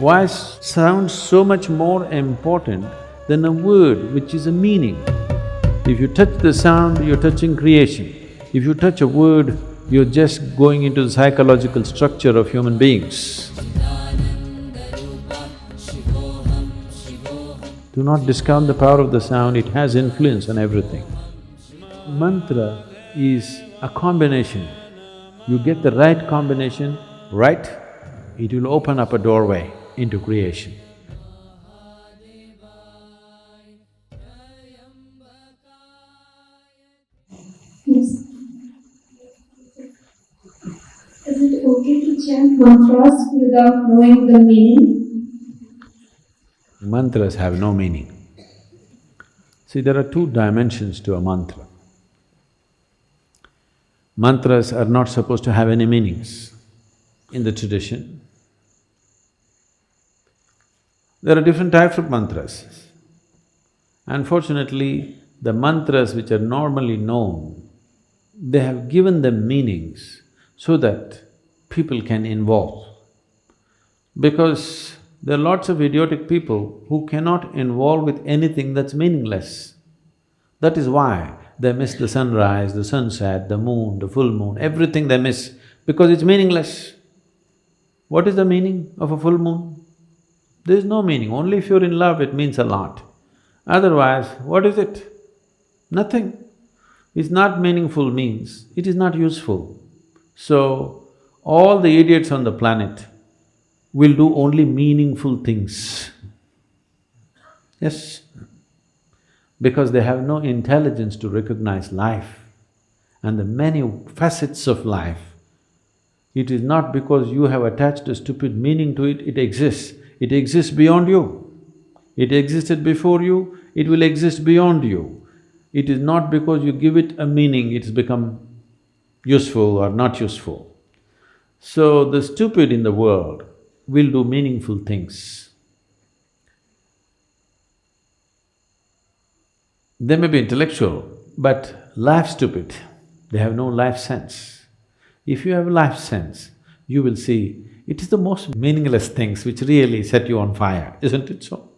Why sound so much more important than a word which is a meaning? If you touch the sound, you're touching creation. If you touch a word, you're just going into the psychological structure of human beings. Do not discount the power of the sound, it has influence on everything. Mantra is a combination. You get the right combination, right, it will open up a doorway into creation. Yes. Is it okay to chant mantras without knowing the meaning? Mantras have no meaning. See, there are two dimensions to a mantra. Mantras are not supposed to have any meanings in the tradition. There are different types of mantras. Unfortunately, the mantras which are normally known, they have given them meanings so that people can involve. Because there are lots of idiotic people who cannot involve with anything that's meaningless. That is why they miss the sunrise, the sunset, the moon, the full moon, everything they miss because it's meaningless. What is the meaning of a full moon? There is no meaning, only if you're in love it means a lot. Otherwise, what is it? Nothing. It's not meaningful means it is not useful. So, all the idiots on the planet will do only meaningful things. Yes, because they have no intelligence to recognize life and the many facets of life. It is not because you have attached a stupid meaning to it, it exists. It exists beyond you. It existed before you, it will exist beyond you. It is not because you give it a meaning, it's become useful or not useful. So the stupid in the world will do meaningful things. They may be intellectual, but life stupid, they have no life sense. If you have life sense, you will see it is the most meaningless things which really set you on fire, isn't it so?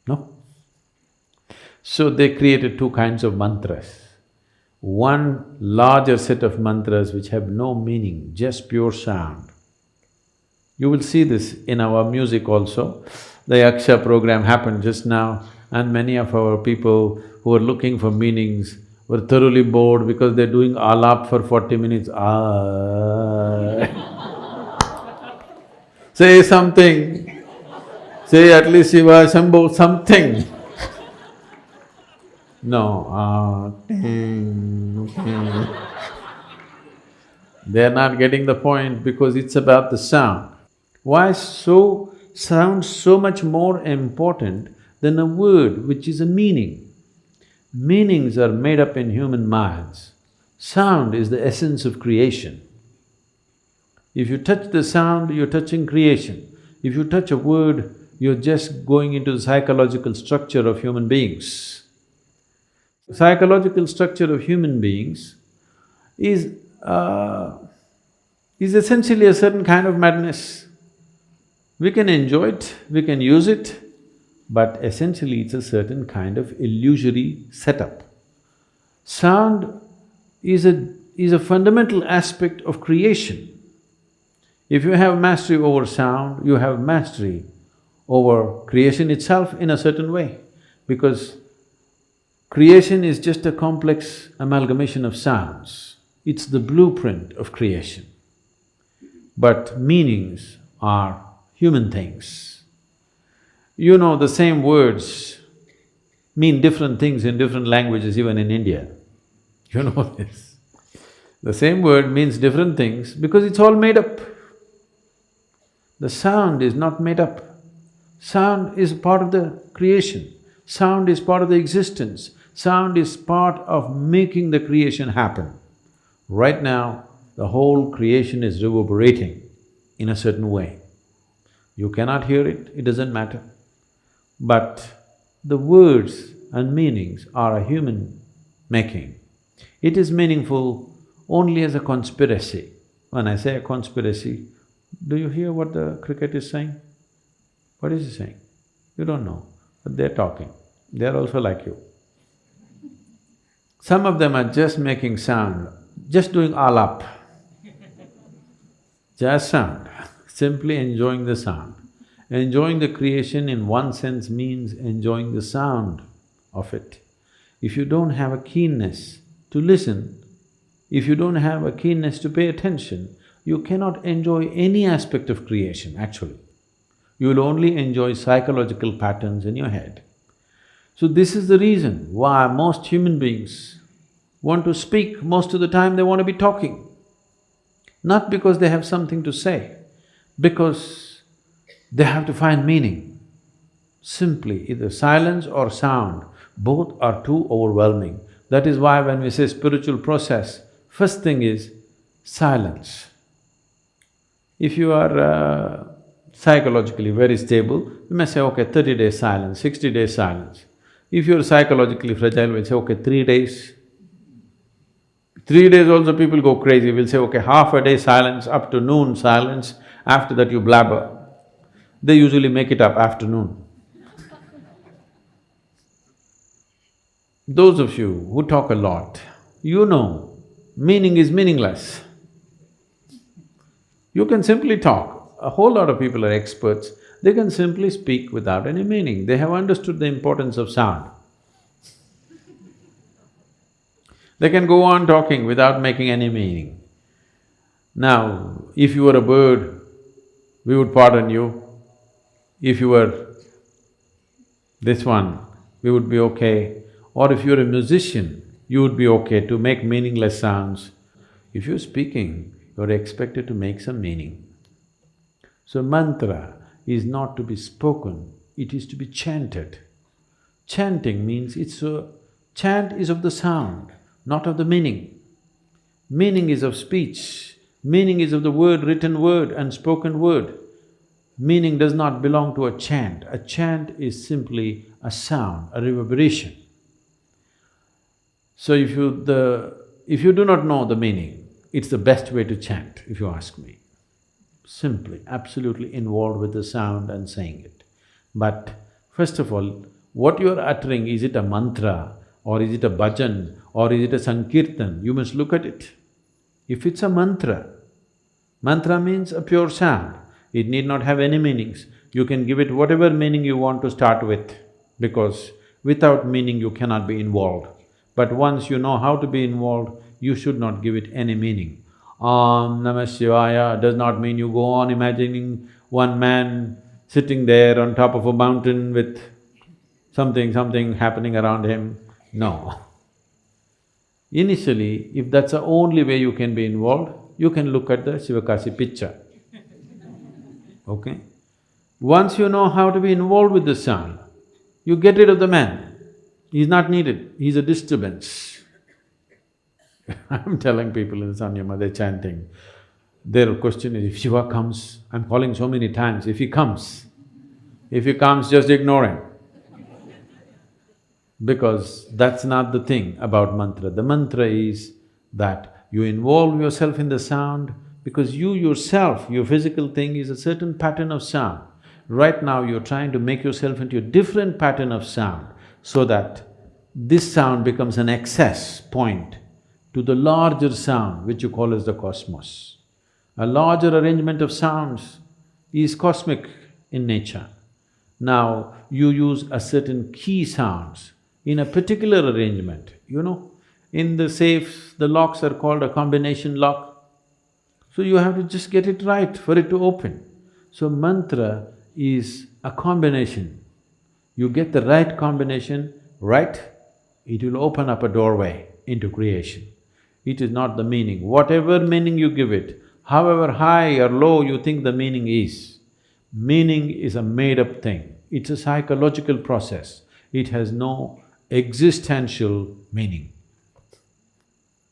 No? So they created two kinds of mantras. One larger set of mantras which have no meaning, just pure sound. You will see this in our music also. The Yaksha program happened just now and many of our people who are looking for meanings were thoroughly bored because they're doing alap for 40 minutes, Say something, say at least Shiva, Shambho, something. No, They're not getting the point because it's about the sound. Why sound so much more important than a word which is a meaning? Meanings are made up in human minds. Sound is the essence of creation. If you touch the sound, you're touching creation. If you touch a word, you're just going into the psychological structure of human beings. Psychological structure of human beings is essentially a certain kind of madness. We can enjoy it, we can use it, but essentially it's a certain kind of illusory setup. Sound is a fundamental aspect of creation. If you have mastery over sound, you have mastery over creation itself in a certain way, because creation is just a complex amalgamation of sounds. It's the blueprint of creation. But meanings are human things. You know, the same words mean different things in different languages, even in India. You know this. The same word means different things because it's all made up. The sound is not made up. Sound is part of the creation. Sound is part of the existence. Sound is part of making the creation happen. Right now, the whole creation is reverberating in a certain way. You cannot hear it, it doesn't matter. But the words and meanings are a human making. It is meaningful only as a conspiracy. When I say a conspiracy, do you hear what the cricket is saying? What is he saying? You don't know, but they're talking. They're also like you. Some of them are just making sound, just doing alap, just sound, simply enjoying the sound. Enjoying the creation in one sense means enjoying the sound of it. If you don't have a keenness to listen, if you don't have a keenness to pay attention, you cannot enjoy any aspect of creation, actually. You will only enjoy psychological patterns in your head. So this is the reason why most human beings want to speak, most of the time they want to be talking. Not because they have something to say, because they have to find meaning. Simply, either silence or sound, both are too overwhelming. That is why when we say spiritual process, first thing is silence. If you are psychologically very stable, you may say, okay, 30 days silence, 60 days silence. If you're psychologically fragile, we'll say, okay, 3 days. 3 days also people go crazy, we'll say, okay, half a day silence, up to noon silence, after that you blabber. They usually make it up afternoon. Those of you who talk a lot, you know, meaning is meaningless. You can simply talk. A whole lot of people are experts, they can simply speak without any meaning. They have understood the importance of sound. They can go on talking without making any meaning. Now, if you were a bird, we would pardon you. If you were this one, we would be okay. Or if you're a musician, you would be okay to make meaningless sounds. If you're speaking, you're expected to make some meaning. So mantra is not to be spoken, it is to be chanted. Chanting means chant is of the sound, not of the meaning. Meaning is of speech, meaning is of the word, written word and spoken word. Meaning does not belong to a chant. A chant is simply a sound, a reverberation. So if you do not know the meaning, it's the best way to chant, if you ask me. Simply, absolutely involved with the sound and saying it. But first of all, what you are uttering, is it a mantra or is it a bhajan or is it a sankirtan? You must look at it. If it's a mantra, mantra means a pure sound. It need not have any meanings. You can give it whatever meaning you want to start with, because without meaning you cannot be involved. But once you know how to be involved, you should not give it any meaning. Om Namah Shivaya does not mean you go on imagining one man sitting there on top of a mountain with something happening around him. No. Initially, if that's the only way you can be involved, you can look at the Sivakasi picture. Okay? Once you know how to be involved with the sound, you get rid of the man. He's not needed, he's a disturbance. I'm telling people in Sanyama, they're chanting. Their question is, if Shiva comes, I'm calling so many times, if he comes, just ignore him. Because that's not the thing about mantra. The mantra is that you involve yourself in the sound, because you yourself, your physical thing is a certain pattern of sound. Right now you're trying to make yourself into a different pattern of sound, so that this sound becomes an access point to the larger sound which you call as the cosmos. A larger arrangement of sounds is cosmic in nature. Now, you use a certain key sounds in a particular arrangement, you know. In the safes, the locks are called a combination lock. So you have to just get it right for it to open. So mantra is a combination. You get the right combination right, it will open up a doorway into creation. It is not the meaning. Whatever meaning you give it, however high or low you think the meaning is a made-up thing. It's a psychological process. It has no existential meaning.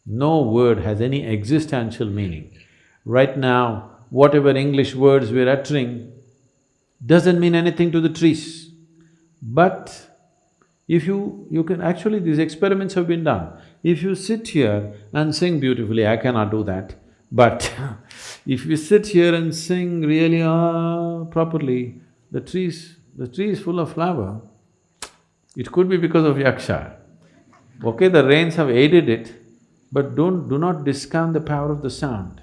No word has any existential meaning. Right now, whatever English words we're uttering doesn't mean anything to the trees. But if you can… actually these experiments have been done. If you sit here and sing beautifully, I cannot do that, but if you sit here and sing really properly, the tree is full of flower. It could be because of yaksha. Okay, the rains have aided it, but do not discount the power of the sound.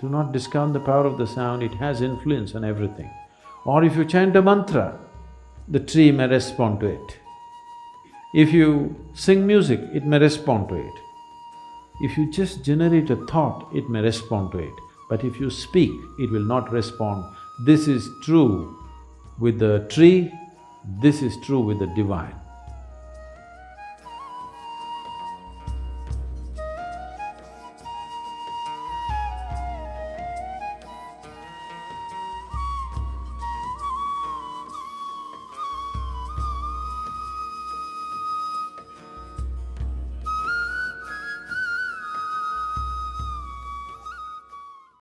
Do not discount the power of the sound, it has influence on everything. Or if you chant a mantra, the tree may respond to it. If you sing music, it may respond to it. If you just generate a thought, it may respond to it. But if you speak, it will not respond. This is true with the tree, this is true with the divine.